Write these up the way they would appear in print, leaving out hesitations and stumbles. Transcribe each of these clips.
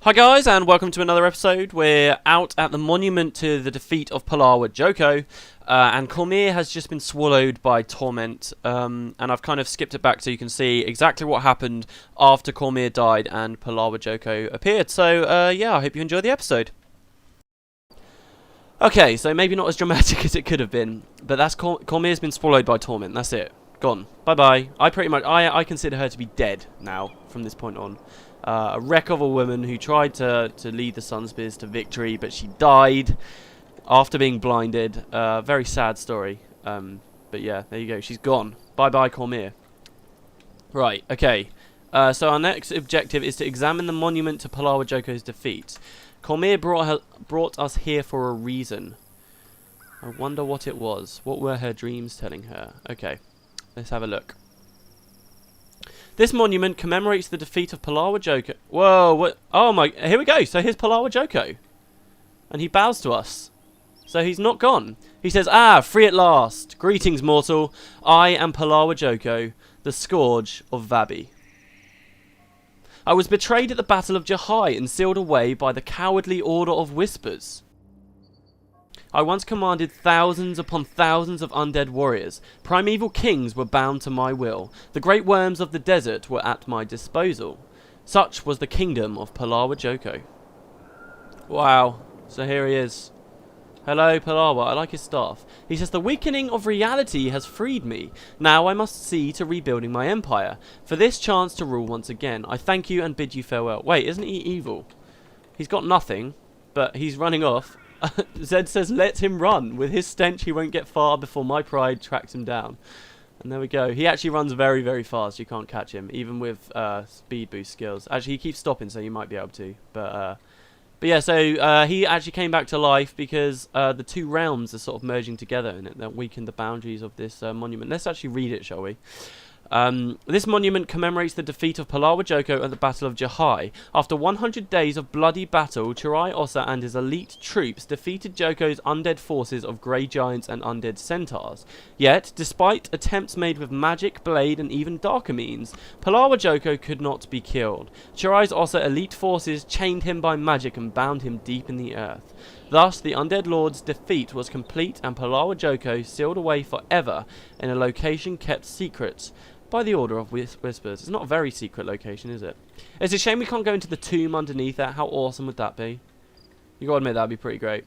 Hi guys, and welcome to another episode. We're out at the monument to the defeat of Palawa Joko, and Kormir has just been swallowed by torment, and I've kind of skipped it back so you can see exactly what happened after Kormir died and Palawa Joko appeared. So yeah, I hope you enjoy the episode. Okay, so maybe not as dramatic as it could have been, but that's Kormir's been swallowed by torment. That's it. Gone. Bye-bye. I consider her to be dead now from this point on. A wreck of a woman who tried to lead the Sunspears to victory, but she died after being blinded. Very sad story. But yeah, there you go. She's gone. Bye-bye, Kormir. Right, okay. So our next objective is to examine the monument to Palawa Joko's defeat. Kormir brought us here for a reason. I wonder what it was. What were her dreams telling her? Okay, let's have a look. This monument commemorates the defeat of Palawa Joko. Whoa, what? Oh my, here we go. So here's Palawa Joko. And he bows to us. So he's not gone. He says, free at last. Greetings, mortal. I am Palawa Joko, the scourge of Vabi. I was betrayed at the Battle of Jahai and sealed away by the cowardly Order of Whispers. I once commanded thousands upon thousands of undead warriors. Primeval kings were bound to my will. The great worms of the desert were at my disposal. Such was the kingdom of Palawa Joko. Wow. So here he is. Hello, Palawa. I like his staff. He says, the weakening of reality has freed me. Now I must see to rebuilding my empire. For this chance to rule once again, I thank you and bid you farewell. Wait, isn't he evil? He's got nothing, but he's running off. Zed says, let him run. With his stench, he won't get far before my pride tracks him down. And there we go. He actually runs very, very fast. You can't catch him, even with speed boost skills. Actually, he keeps stopping, so you might be able to. But yeah, so he actually came back to life because the two realms are sort of merging together, and that weakened the boundaries of this monument. Let's actually read it, shall we? This monument commemorates the defeat of Palawa Joko at the Battle of Jahai. After 100 days of bloody battle, Chirai Ossa and his elite troops defeated Joko's undead forces of grey giants and undead centaurs. Yet, despite attempts made with magic, blade, and even darker means, Palawa Joko could not be killed. Chirai Ossa elite forces chained him by magic and bound him deep in the earth. Thus, the undead lord's defeat was complete and Palawa Joko sealed away forever in a location kept secret by the Order of Whispers. It's not a very secret location, is it? It's a shame we can't go into the tomb underneath that. How awesome would that be? You gotta admit, that'd be pretty great.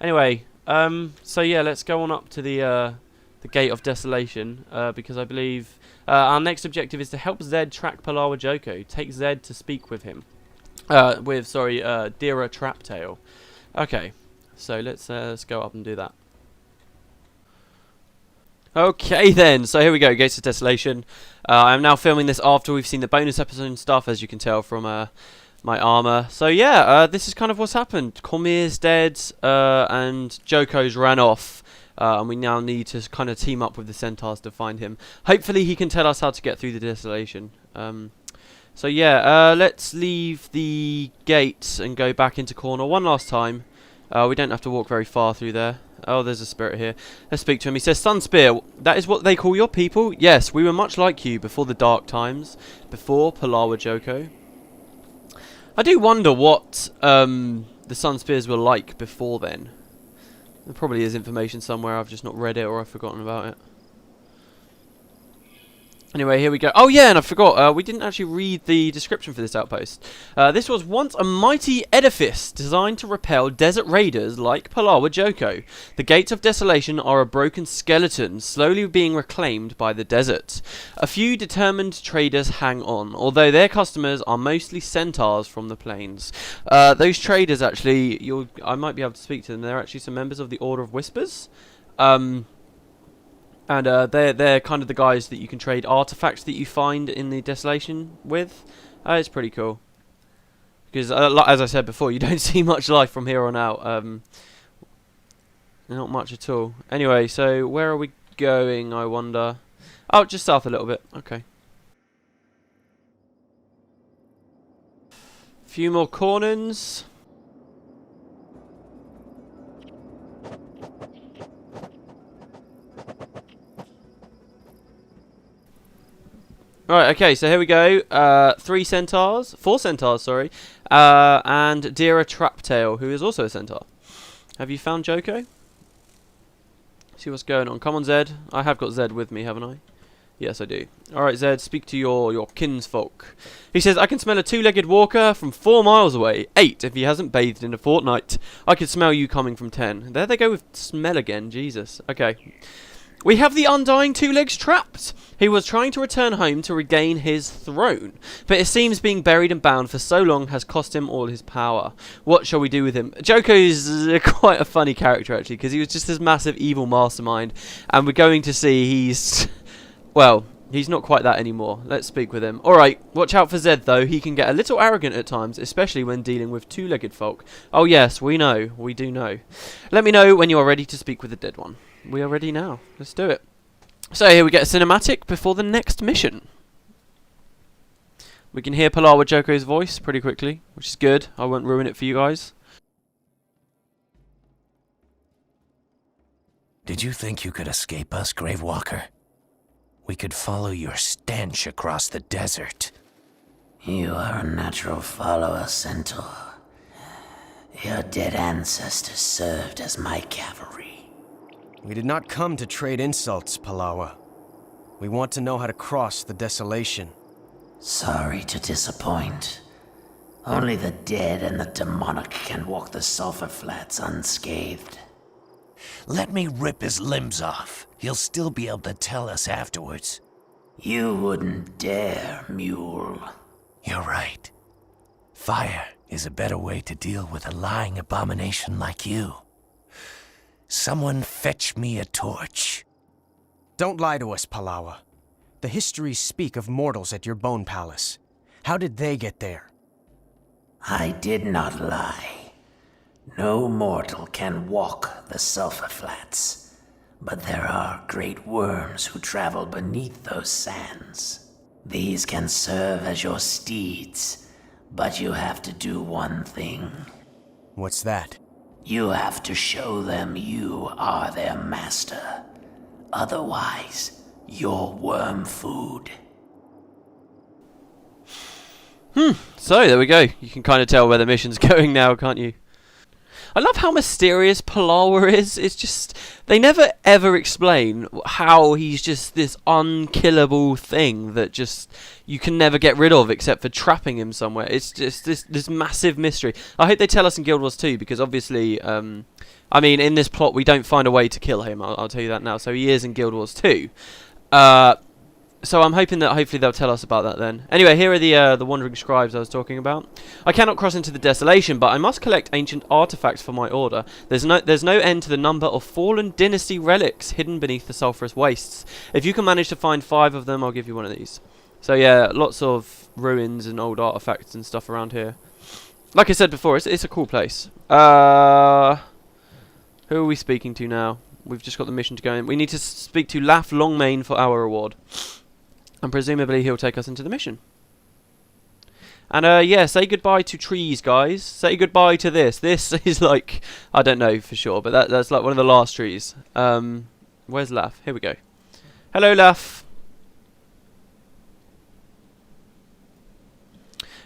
Anyway, so yeah, let's go on up to the Gate of Desolation, because I believe our next objective is to help Zed track Palawa Joko. Take Zed to speak with him. Dira Traptail. Okay, so let's go up and do that. Okay then, so here we go, Gates of Desolation. I'm now filming this after we've seen the bonus episode and stuff, as you can tell from my armor. So yeah, this is kind of what's happened. Kormir's dead, and Joko's ran off, and we now need to kind of team up with the centaurs to find him. Hopefully he can tell us how to get through the Desolation. So yeah, let's leave the gates and go back into corner one last time. We don't have to walk very far through there. Oh, there's a spirit here. Let's speak to him. He says, Sunspear, that is what they call your people? Yes, we were much like you before the dark times, before Palawa Joko. I do wonder what the Sunspears were like before then. There probably is information somewhere. I've just not read it or I've forgotten about it. Anyway, here we go. Oh yeah, and I forgot, we didn't actually read the description for this outpost. This was once a mighty edifice designed to repel desert raiders like Palawa Joko. The Gates of Desolation are a broken skeleton, slowly being reclaimed by the desert. A few determined traders hang on, although their customers are mostly centaurs from the plains. Those traders, actually, I might be able to speak to them. They're actually some members of the Order of Whispers. And they're kind of the guys that you can trade artifacts that you find in the Desolation with. It's pretty cool. Because, as I said before, you don't see much life from here on out. Not much at all. Anyway, so where are we going, I wonder? Oh, just south a little bit. Okay. Few more corners. Right, okay, so here we go. 4 centaurs, sorry. And Dira Traptail, who is also a centaur. Have you found Joko? See what's going on. Come on, Zed. I have got Zed with me, haven't I? Yes, I do. Alright, Zed, speak to your kinsfolk. He says, I can smell a 2-legged walker from 4 miles away. 8 if he hasn't bathed in a fortnight. I can smell you coming from 10. There they go with smell again, Jesus. Okay. We have the Undying 2-Legs trapped. He was trying to return home to regain his throne, but it seems being buried and bound for so long has cost him all his power. What shall we do with him? Joko's quite a funny character, actually, because he was just this massive evil mastermind, and we're going to see he's... well, he's not quite that anymore. Let's speak with him. Alright, watch out for Zed, though. He can get a little arrogant at times, especially when dealing with 2-legged folk. Oh yes, we know. We do know. Let me know when you are ready to speak with the dead one. We are ready now. Let's do it. So here we get a cinematic before the next mission. We can hear Palawa Joko's voice pretty quickly, which is good. I won't ruin it for you guys. Did you think you could escape us, Gravewalker? We could follow your stench across the desert. You are a natural follower, Centaur. Your dead ancestors served as my cavalry. We did not come to trade insults, Palawa. We want to know how to cross the Desolation. Sorry to disappoint. Only the dead and the demonic can walk the sulfur flats unscathed. Let me rip his limbs off. He'll still be able to tell us afterwards. You wouldn't dare, mule. You're right. Fire is a better way to deal with a lying abomination like you. Someone fetch me a torch. Don't lie to us, Palawa. The histories speak of mortals at your bone palace. How did they get there? I did not lie. No mortal can walk the sulfur flats, but there are great wurms who travel beneath those sands. These can serve as your steeds, but you have to do one thing. What's that? You have to show them you are their master. Otherwise, you're worm food. So, there we go. You can kind of tell where the mission's going now, can't you? I love how mysterious Palawa is. It's just... they never ever explain how he's just this unkillable thing that just... you can never get rid of except for trapping him somewhere. It's just this massive mystery. I hope they tell us in Guild Wars 2 because obviously... I mean, in this plot we don't find a way to kill him. I'll tell you that now. So he is in Guild Wars 2. So I'm hoping that hopefully they'll tell us about that then. Anyway, here are the wandering scribes I was talking about. I cannot cross into the Desolation, but I must collect ancient artifacts for my order. There's no end to the number of fallen dynasty relics hidden beneath the sulfurous wastes. If you can manage to find 5 of them, I'll give you one of these. So yeah, lots of ruins and old artifacts and stuff around here. Like I said before, it's a cool place. Who are we speaking to now? We've just got the mission to go in. We need to speak to Laff Longmane for our reward. And presumably he'll take us into the mission. And yeah, say goodbye to trees, guys. Say goodbye to this. This is like, I don't know for sure, but that's like one of the last trees. Where's Laff? Here we go. Hello, Laff.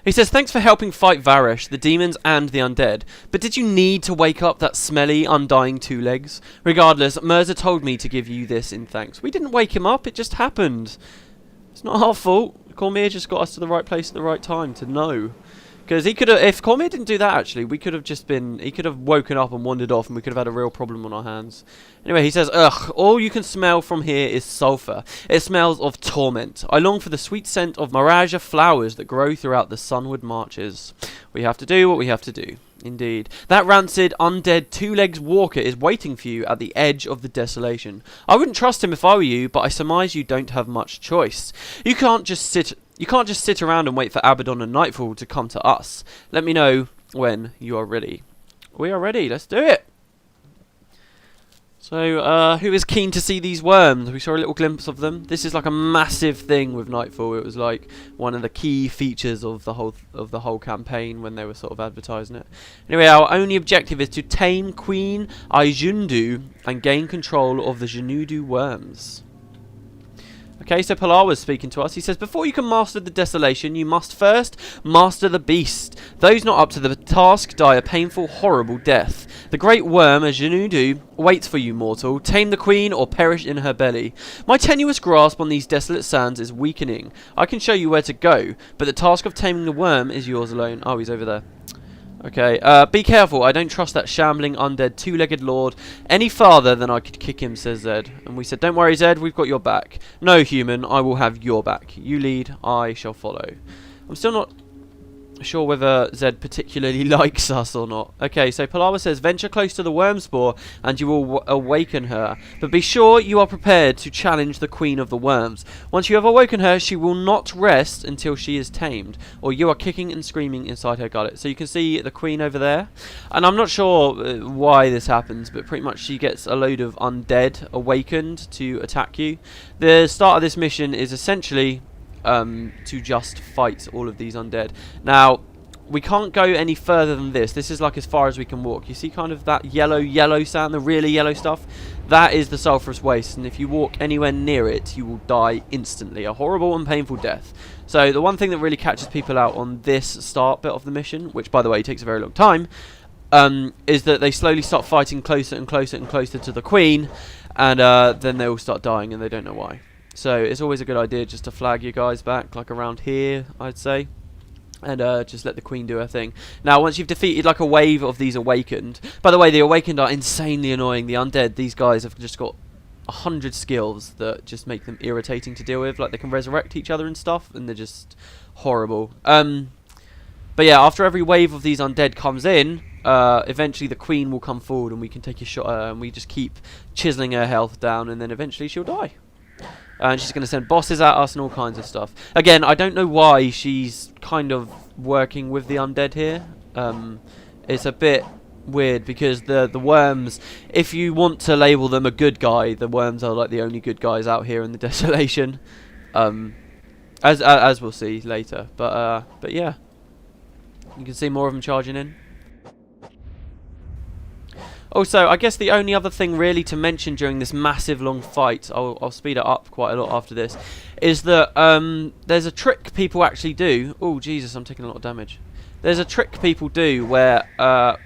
He says, thanks for helping fight Varish, the demons and the undead. But did you need to wake up that smelly, undying 2-legs? Regardless, Mirza told me to give you this in thanks. We didn't wake him up, it just happened. It's not our fault. Kormir just got us to the right place at the right time to know. Because he could have, if Kormir didn't do that actually, we could have just been, he could have woken up and wandered off and we could have had a real problem on our hands. Anyway, he says, ugh, all you can smell from here is sulfur. It smells of torment. I long for the sweet scent of miraja flowers that grow throughout the sunward marches. We have to do what we have to do. Indeed. That rancid, undead, 2-legs walker is waiting for you at the edge of the Desolation. I wouldn't trust him if I were you, but I surmise you don't have much choice. You can't just sit around and wait for Abaddon and Nightfall to come to us. Let me know when you are ready. We are ready. Let's do it. So, who is keen to see these worms? We saw a little glimpse of them. This is like a massive thing with Nightfall. It was like one of the key features of the whole campaign when they were sort of advertising it. Anyway, our only objective is to tame Queen Junundu and gain control of the Junundu worms. Okay, so Palawa's speaking to us. He says, before you can master the Desolation, you must first master the beast. Those not up to the task die a painful, horrible death. The great worm, a Junundu, waits for you, mortal. Tame the queen or perish in her belly. My tenuous grasp on these desolate sands is weakening. I can show you where to go, but the task of taming the worm is yours alone. Oh, he's over there. Okay, be careful. I don't trust that shambling, undead, two-legged lord any farther than I could kick him, says Zed. And we said, don't worry, Zed, we've got your back. No, human, I will have your back. You lead, I shall follow. I'm still not sure whether Zed particularly likes us or not. Okay, so Palawa says, venture close to the worm spore and you will awaken her. But be sure you are prepared to challenge the queen of the worms. Once you have awoken her, she will not rest until she is tamed, or you are kicking and screaming inside her gullet. So you can see the queen over there. And I'm not sure why this happens, but pretty much she gets a load of undead awakened to attack you. The start of this mission is essentially to just fight all of these undead. Now, we can't go any further than this. This is like as far as we can walk. You see kind of that yellow sand, the really yellow stuff? That is the sulfurous waste, and if you walk anywhere near it, you will die instantly. A horrible and painful death. So the one thing that really catches people out on this start bit of the mission, which by the way takes a very long time, is that they slowly start fighting closer and closer and closer to the queen, and then they all start dying and they don't know why. So it's always a good idea just to flag your guys back, like around here, I'd say. And just let the queen do her thing. Now, once you've defeated like a wave of these awakened... By the way, the awakened are insanely annoying. The undead, these guys have just got 100 skills that just make them irritating to deal with. Like, they can resurrect each other and stuff, and they're just horrible. But yeah, after every wave of these undead comes in, eventually the queen will come forward and we can take a shot at her, and we just keep chiseling her health down, and then eventually she'll die. And she's going to send bosses at us and all kinds of stuff. Again, I don't know why she's kind of working with the undead here. It's a bit weird because the worms, if you want to label them a good guy, the worms are like the only good guys out here in the Desolation. As we'll see later. But yeah. You can see more of them charging in. Also, I guess the only other thing really to mention during this massive long fight, I'll speed it up quite a lot after this, is that there's a trick people actually do. Oh, Jesus, I'm taking a lot of damage. There's a trick people do where,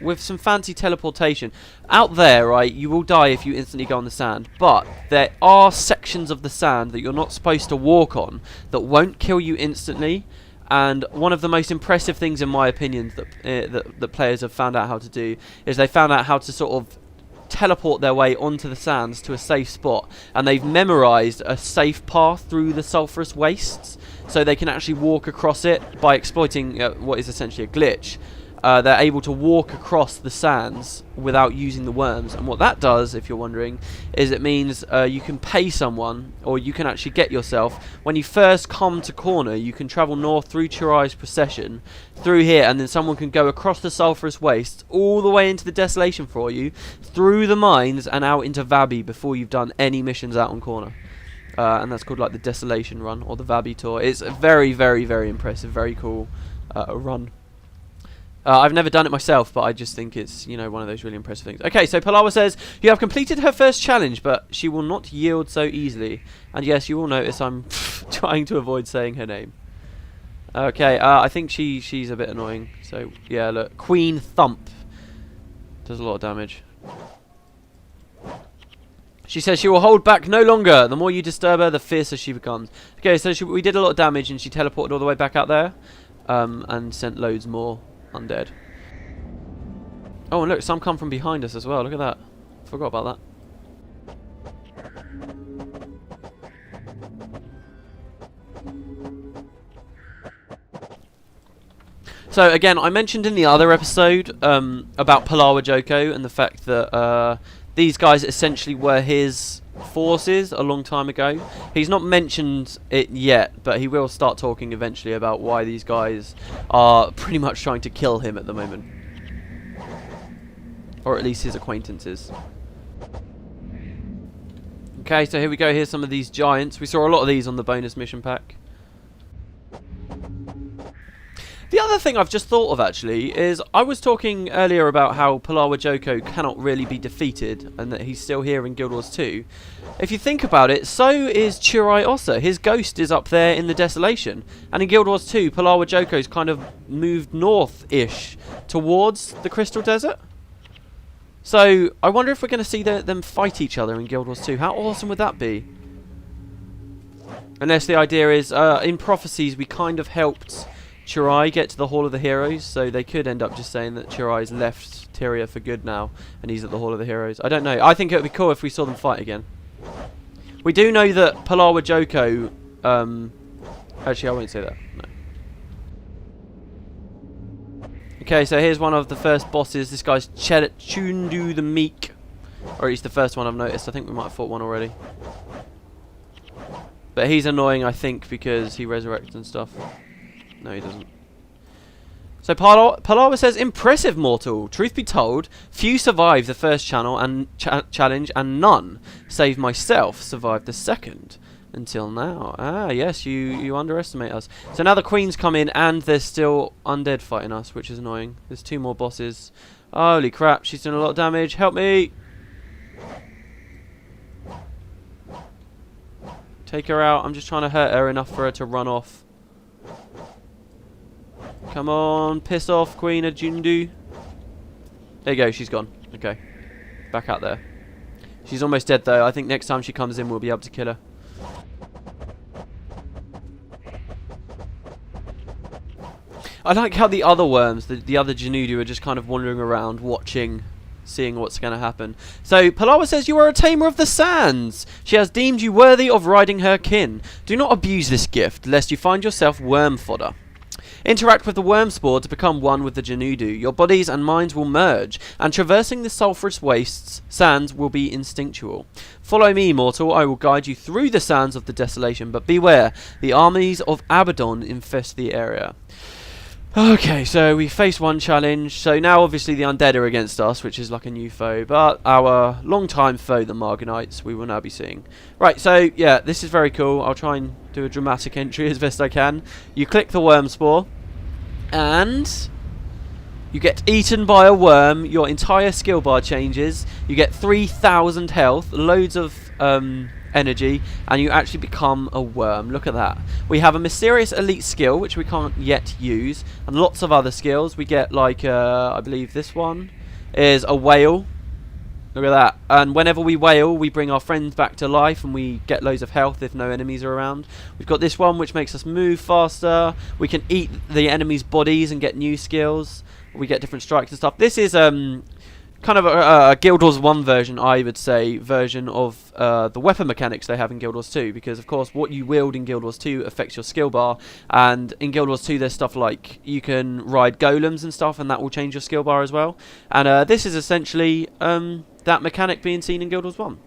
with some fancy teleportation, out there, right, you will die if you instantly go on the sand, but there are sections of the sand that you're not supposed to walk on that won't kill you instantly. And one of the most impressive things, in my opinion, that players have found out how to do is they found out how to sort of teleport their way onto the sands to a safe spot, and they've memorized a safe path through the sulfurous wastes, so they can actually walk across it by exploiting what is essentially a glitch. They're able to walk across the sands without using the worms, and what that does, if you're wondering, is it means you can pay someone, or you can actually get yourself, when you first come to corner, you can travel north through Chirai's procession, through here, and then someone can go across the sulfurous wastes, all the way into the Desolation for you, through the mines, and out into Vabi before you've done any missions out on corner. And that's called like the Desolation run, or the Vabi tour. It's a very, very, very impressive, very cool run. I've never done it myself, but I just think it's, you know, one of those really impressive things. Okay, so Palawa says, you have completed her first challenge, but she will not yield so easily. And yes, you will notice I'm trying to avoid saying her name. Okay, I think she's a bit annoying. So, yeah, look. Queen Thump. Does a lot of damage. She says she will hold back no longer. The more you disturb her, the fiercer she becomes. Okay, so we did a lot of damage, and she teleported all the way back out there. And sent loads more undead. Oh, and look, some come from behind us as well. Look at that. Forgot about that. So again, I mentioned in the other episode about Palawa Joko and the fact that these guys essentially were his forces a long time ago. He's not mentioned it yet, but he will start talking eventually about why these guys are pretty much trying to kill him at the moment, or at least his acquaintances. Okay, so here we go. Here's some of these giants. We saw a lot of these on the bonus mission pack. The other thing I've just thought of, actually, is I was talking earlier about how Palawa Joko cannot really be defeated and that he's still here in Guild Wars 2. If you think about it, so is Churai Ossa. His ghost is up there in the Desolation. And in Guild Wars 2, Palawa Joko's kind of moved north-ish towards the Crystal Desert. So, I wonder if we're going to see them fight each other in Guild Wars 2. How awesome would that be? Unless the idea is, in Prophecies, we kind of helped Churai get to the Hall of the Heroes, so they could end up just saying that Chirai's left Tyria for good now, and he's at the Hall of the Heroes. I don't know. I think it would be cool if we saw them fight again. We do know that Palawa Joko, actually I won't say that, no. Okay, so here's one of the first bosses. This guy's Junundu the Meek, or at least the first one I've noticed. I think we might have fought one already. But he's annoying, I think, because he resurrects and stuff. No, he doesn't. So Palawa says, impressive, mortal. Truth be told, few survived the first channel and challenge, and none, save myself, survived the second. Until now. Ah, yes, you underestimate us. So now the Queen's come in, and there's still undead fighting us, which is annoying. There's 2 more bosses. Holy crap, she's doing a lot of damage. Help me! Take her out. I'm just trying to hurt her enough for her to run off. Come on, piss off, Queen of Junundu. There you go, she's gone. Okay. Back out there. She's almost dead, though. I think next time she comes in, we'll be able to kill her. I like how the other worms, the other Junundu, are just kind of wandering around, watching, seeing what's going to happen. So, Palawa says, you are a tamer of the sands. She has deemed you worthy of riding her kin. Do not abuse this gift, lest you find yourself worm fodder. Interact with the worm spore to become one with the Junundu. Your bodies and minds will merge, and traversing the sulfurous sands will be instinctual. Follow me, mortal. I will guide you through the sands of the Desolation, but beware, the armies of Abaddon infest the area. Okay, so we faced one challenge. So now obviously the undead are against us, which is like a new foe. But our long-time foe, the Marganites, we will now be seeing. Right, so yeah, this is very cool. I'll try and do a dramatic entry as best I can. You click the worm spore, and you get eaten by a worm. Your entire skill bar changes. You get 3,000 health, loads of energy, and you actually become a worm. Look at that. We have a mysterious elite skill which we can't yet use, and lots of other skills. We get like I believe this one is a whale. Look at that. And whenever we wail, we bring our friends back to life, and we get loads of health if no enemies are around. We've got this one which makes us move faster. We can eat the enemies' bodies and get new skills. We get different strikes and stuff. This is kind of a Guild Wars 1 version, I would say, version of the weapon mechanics they have in Guild Wars 2, because of course what you wield in Guild Wars 2 affects your skill bar, and in Guild Wars 2 there's stuff like you can ride golems and stuff, and that will change your skill bar as well. And this is essentially that mechanic being seen in Guild Wars 1.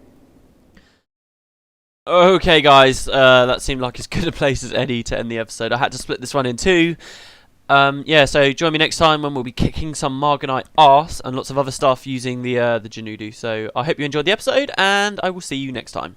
Okay guys, that seemed like as good a place as any to end the episode. I had to split this one in 2. Yeah, so join me next time when we'll be kicking some Marganite arse and lots of other stuff using the Junundu. So I hope you enjoyed the episode, and I will see you next time.